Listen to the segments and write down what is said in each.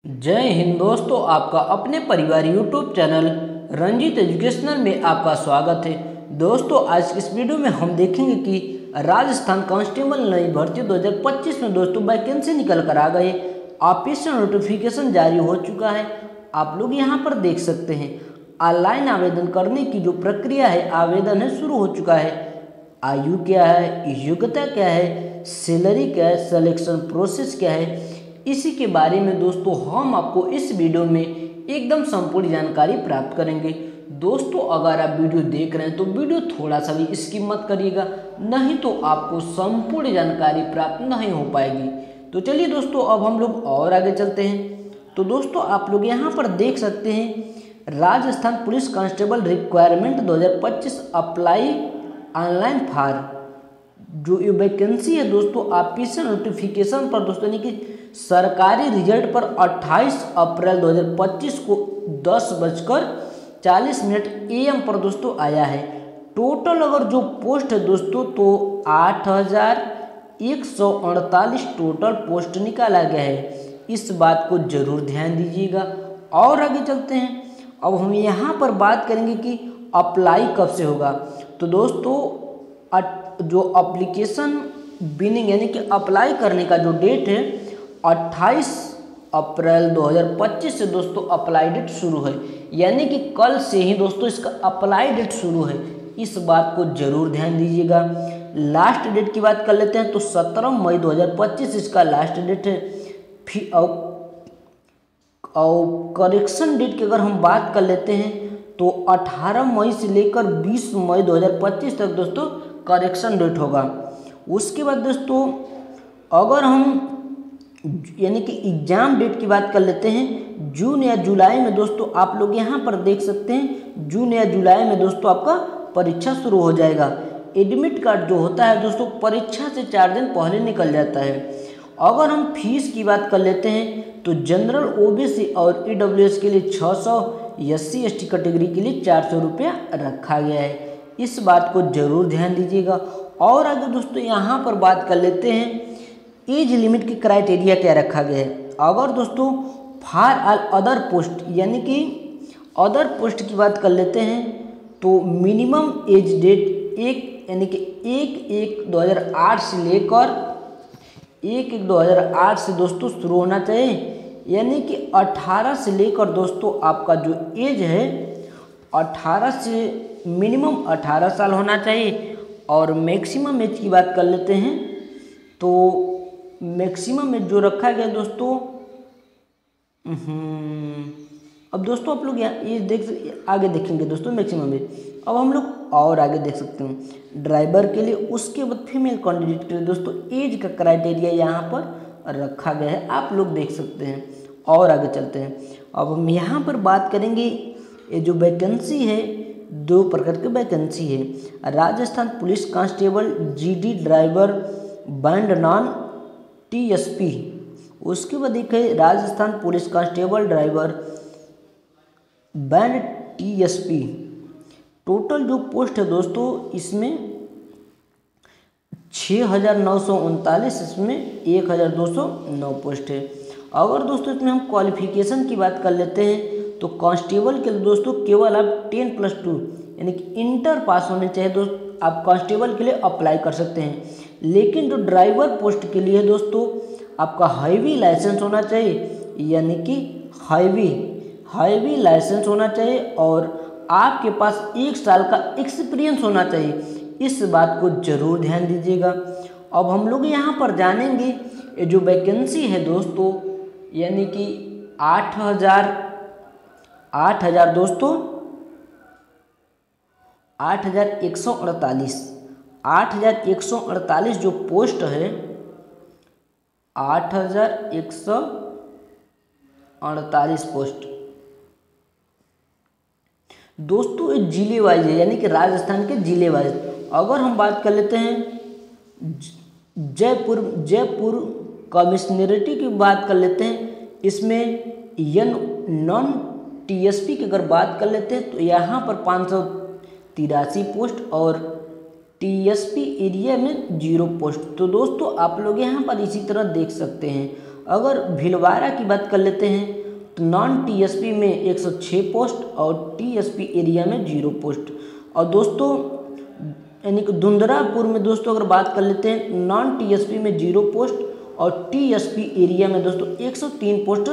जय हिंद दोस्तों, आपका अपने परिवार यूट्यूब चैनल रंजीत एजुकेशनल में आपका स्वागत है। दोस्तों आज की इस वीडियो में हम देखेंगे कि राजस्थान कांस्टेबल नई भर्ती 2025 में दोस्तों वैकेंसी निकल कर आ गई। ऑफिशियल नोटिफिकेशन जारी हो चुका है। आप लोग यहाँ पर देख सकते हैं ऑनलाइन आवेदन करने की जो प्रक्रिया है, आवेदन है शुरू हो चुका है। आयु क्या है, योग्यता क्या है, सैलरी क्या है, सिलेक्शन प्रोसेस क्या है, इसी के बारे में दोस्तों हम आपको इस वीडियो में एकदम संपूर्ण जानकारी प्राप्त करेंगे। दोस्तों अगर आप वीडियो देख रहे हैं तो वीडियो थोड़ा सा भी स्किप मत करिएगा, नहीं तो आपको संपूर्ण जानकारी प्राप्त नहीं हो पाएगी। तो चलिए दोस्तों अब हम लोग और आगे चलते हैं। तो दोस्तों आप लोग यहाँ पर देख सकते हैं Rajasthan police constable requirement 2025 apply online for जो ये वैकेंसी है दोस्तों ऑफिशियल नोटिफिकेशन पर दोस्तों यानी कि सरकारी रिजल्ट पर 28 अप्रैल 2025 को 10:40 AM पर दोस्तों आया है। टोटल अगर जो पोस्ट है दोस्तों तो 8148 टोटल पोस्ट निकाला गया है। इस बात को जरूर ध्यान दीजिएगा। और आगे चलते हैं। अब हम यहाँ पर बात करेंगे कि अप्लाई कब से होगा। तो दोस्तों जो एप्लीकेशन बिनिंग यानी कि अप्लाई करने का जो डेट है 28 अप्रैल 2025 से दोस्तों अप्लाई डेट शुरू है, यानी कि कल से ही दोस्तों इसका अप्लाई डेट शुरू है। इस बात को जरूर ध्यान दीजिएगा। लास्ट डेट की बात कर लेते हैं तो 17 मई 2025 इसका लास्ट डेट है। फिर और करेक्शन डेट की अगर हम बात कर लेते हैं तो 18 मई से लेकर 20 मई 2025 तक दोस्तों करेक्शन डेट होगा। उसके बाद दोस्तों अगर हम यानी कि एग्ज़ाम डेट की बात कर लेते हैं जून या जुलाई में दोस्तों आप लोग यहाँ पर देख सकते हैं जून या जुलाई में दोस्तों आपका परीक्षा शुरू हो जाएगा। एडमिट कार्ड जो होता है दोस्तों परीक्षा से 4 दिन पहले निकल जाता है। अगर हम फीस की बात कर लेते हैं तो जनरल ओबीसी और ईडब्ल्यूएस के लिए 600, SC ST कैटेगरी के लिए 400 रुपया रखा गया है। इस बात को जरूर ध्यान दीजिएगा। और आगे दोस्तों यहाँ पर बात कर लेते हैं एज लिमिट की क्राइटेरिया क्या रखा गया है। अगर दोस्तों फॉर ऑल अदर पोस्ट यानी कि अदर पोस्ट की बात कर लेते हैं तो मिनिमम एज डेट यानी कि 1/1/2008 से लेकर 1/1/2008 से दोस्तों शुरू होना चाहिए। यानी कि 18 से लेकर दोस्तों आपका जो एज है 18 से मिनिमम 18 साल होना चाहिए। और मैक्सिमम एज की बात कर लेते हैं तो मैक्सिमम एज जो रखा गया दोस्तों अब दोस्तों आप लोग यहाँ आगे देखेंगे दोस्तों मैक्सिमम एज। अब हम लोग और आगे देख सकते हैं ड्राइवर के लिए, उसके बाद फीमेल कैंडिडेट के लिए दोस्तों एज का क्राइटेरिया यहाँ पर रखा गया है, आप लोग देख सकते हैं। और आगे चलते हैं। अब हम यहाँ पर बात करेंगे ये जो वैकेंसी है 2 प्रकार की वैकेंसी है। Rajasthan police constable GD driver band non TSP, उसके बाद एक है Rajasthan police constable driver band TSP। Total जो पोस्ट है दोस्तों इसमें 6939, इसमें 1209 पोस्ट है। अगर दोस्तों इसमें हम क्वालिफिकेशन की बात कर लेते हैं तो कांस्टेबल के लिए दोस्तों केवल आप 10+2 यानी कि इंटर पास होने चाहिए दोस्तों आप कांस्टेबल के लिए अप्लाई कर सकते हैं। लेकिन जो ड्राइवर पोस्ट के लिए दोस्तों आपका हाईवे लाइसेंस होना चाहिए, यानी कि हाईवे लाइसेंस होना चाहिए और आपके पास 1 साल का एक्सपीरियंस होना चाहिए। इस बात को जरूर ध्यान दीजिएगा। अब हम लोग यहाँ पर जानेंगे ये जो वैकेंसी है दोस्तों यानी कि 8,000 दोस्तों 8,148 जो पोस्ट है 8,148 पोस्ट दोस्तों ये जिले वाइज है, यानी कि राजस्थान के जिले वाइज। अगर हम बात कर लेते हैं जयपुर कमिश्नरेटी की बात कर लेते हैं, इसमें नॉन TSP की अगर बात कर लेते हैं तो यहाँ पर 583 पोस्ट और TSP एरिया में 0 पोस्ट। तो दोस्तों आप लोग यहाँ पर इसी तरह देख सकते हैं। अगर भीलवाड़ा की बात कर लेते हैं तो नॉन टीएसपी में 106 पोस्ट और टीएसपी एरिया में 0 पोस्ट। और दोस्तों यानी कि धुंधरापुर में दोस्तों अगर बात कर लेते हैं, नॉन टीएसपी में 0 पोस्ट और टीएसपी एरिया में दोस्तों 103 पोस्ट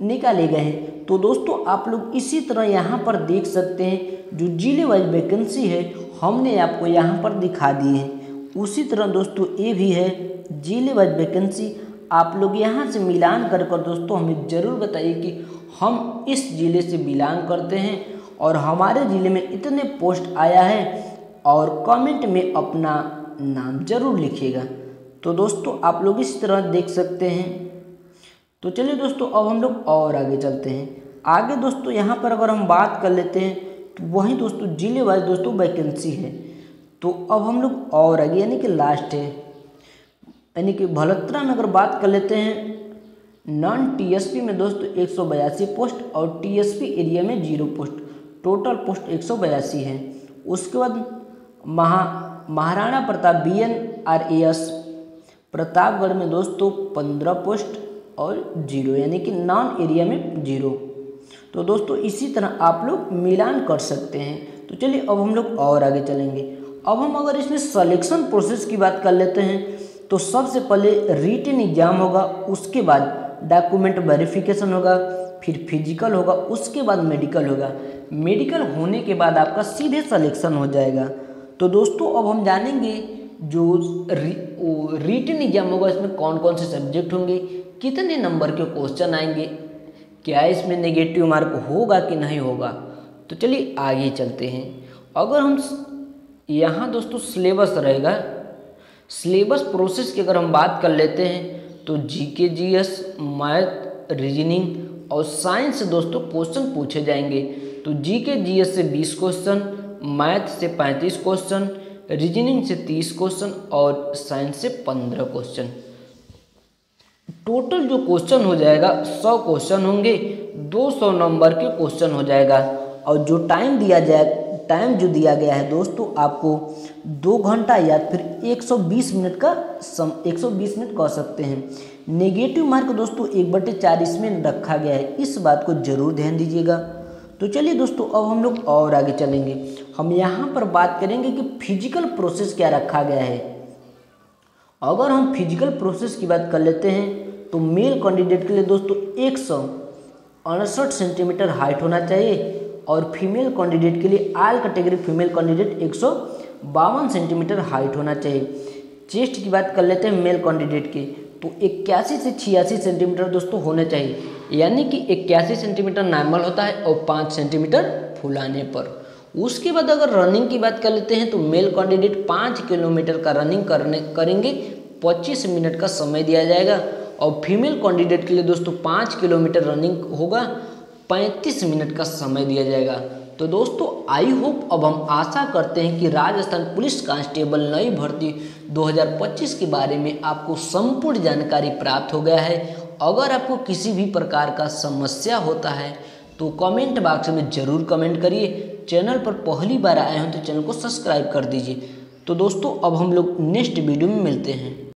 निकाले गए हैं। तो दोस्तों आप लोग इसी तरह यहाँ पर देख सकते हैं जो जिले वाइज वैकेंसी है हमने आपको यहाँ पर दिखा दी है। उसी तरह दोस्तों ये भी है जिले वाइज वैकेंसी, आप लोग यहाँ से मिलान कर दोस्तों हमें ज़रूर बताइए कि हम इस ज़िले से बिलोंग करते हैं और हमारे ज़िले में इतने पोस्ट आया है, और कमेंट में अपना नाम ज़रूर लिखिएगा। तो दोस्तों आप लोग इस तरह देख सकते हैं। तो चलिए दोस्तों अब हम लोग और आगे चलते हैं। आगे दोस्तों यहाँ पर अगर हम बात कर लेते हैं तो वहीं दोस्तों जिले वाइज दोस्तों वैकेंसी है। तो अब हम लोग और आगे यानी कि लास्ट है, यानी कि भलत्रा में अगर बात कर लेते हैं, नॉन टीएसपी में दोस्तों 182 पोस्ट और टीएसपी एरिया में 0 पोस्ट, टोटल पोस्ट 182 है। उसके बाद महाराणा प्रताप BNRAS प्रतापगढ़ में दोस्तों 15 पोस्ट और 0, यानी कि नॉन एरिया में 0। तो दोस्तों इसी तरह आप लोग मिलान कर सकते हैं। तो चलिए अब हम लोग और आगे चलेंगे। अब हम अगर इसमें सिलेक्शन प्रोसेस की बात कर लेते हैं तो सबसे पहले रिटन एग्जाम होगा, उसके बाद डॉक्यूमेंट वेरिफिकेशन होगा, फिर फिजिकल होगा, उसके बाद मेडिकल होगा। मेडिकल होने के बाद आपका सीधे सिलेक्शन हो जाएगा। तो दोस्तों अब हम जानेंगे जो रिटन एग्जाम होगा इसमें कौन कौन से सब्जेक्ट होंगे, कितने नंबर के क्वेश्चन आएंगे, क्या इसमें नेगेटिव मार्क होगा कि नहीं होगा। तो चलिए आगे चलते हैं। अगर हम यहाँ दोस्तों सिलेबस रहेगा, सिलेबस प्रोसेस की अगर हम बात कर लेते हैं तो जीके जीएस, मैथ, रीजनिंग और साइंस से दोस्तों क्वेश्चन पूछे जाएंगे। तो जीके जीएस से 20 क्वेश्चन, मैथ से 35 क्वेश्चन, रीजनिंग से 30 क्वेश्चन और साइंस से 15 क्वेश्चन। टोटल जो क्वेश्चन हो जाएगा 100 क्वेश्चन होंगे, 200 नंबर के क्वेश्चन हो जाएगा। और जो टाइम जो दिया गया है दोस्तों आपको 2 घंटा या फिर 120 मिनट का 120 मिनट कह सकते हैं। नेगेटिव मार्क दोस्तों 1/4 इसमें रखा गया है, इस बात को जरूर ध्यान दीजिएगा। तो चलिए दोस्तों अब हम लोग और आगे चलेंगे। हम यहाँ पर बात करेंगे कि फिजिकल प्रोसेस क्या रखा गया है। अगर हम फिजिकल प्रोसेस की बात कर लेते हैं तो मेल कैंडिडेट के लिए दोस्तों 168 सेंटीमीटर हाइट होना चाहिए और फीमेल कैंडिडेट के लिए all category female candidate 152 centimetre height होना चाहिए। चेस्ट की बात कर लेते हैं मेल कैंडिडेट के, तो 81 से 86 सेंटीमीटर दोस्तों होने चाहिए, यानी कि 81 सेंटीमीटर नॉर्मल होता है और 5 सेंटीमीटर फुलाने पर। उसके बाद अगर रनिंग की बात कर लेते हैं तो मेल कैंडिडेट 5 किलोमीटर का रनिंग करेंगे, 25 मिनट का समय दिया जाएगा। और फीमेल कैंडिडेट के लिए दोस्तों 5 किलोमीटर रनिंग होगा, 35 मिनट का समय दिया जाएगा। तो दोस्तों आई होप अब हम आशा करते हैं कि राजस्थान पुलिस कांस्टेबल नई भर्ती 2025 के बारे में आपको संपूर्ण जानकारी प्राप्त हो गया है। अगर आपको किसी भी प्रकार का समस्या होता है तो कमेंट बॉक्स में ज़रूर कमेंट करिए। चैनल पर पहली बार आए हो तो चैनल को सब्सक्राइब कर दीजिए। तो दोस्तों अब हम लोग नेक्स्ट वीडियो में मिलते हैं।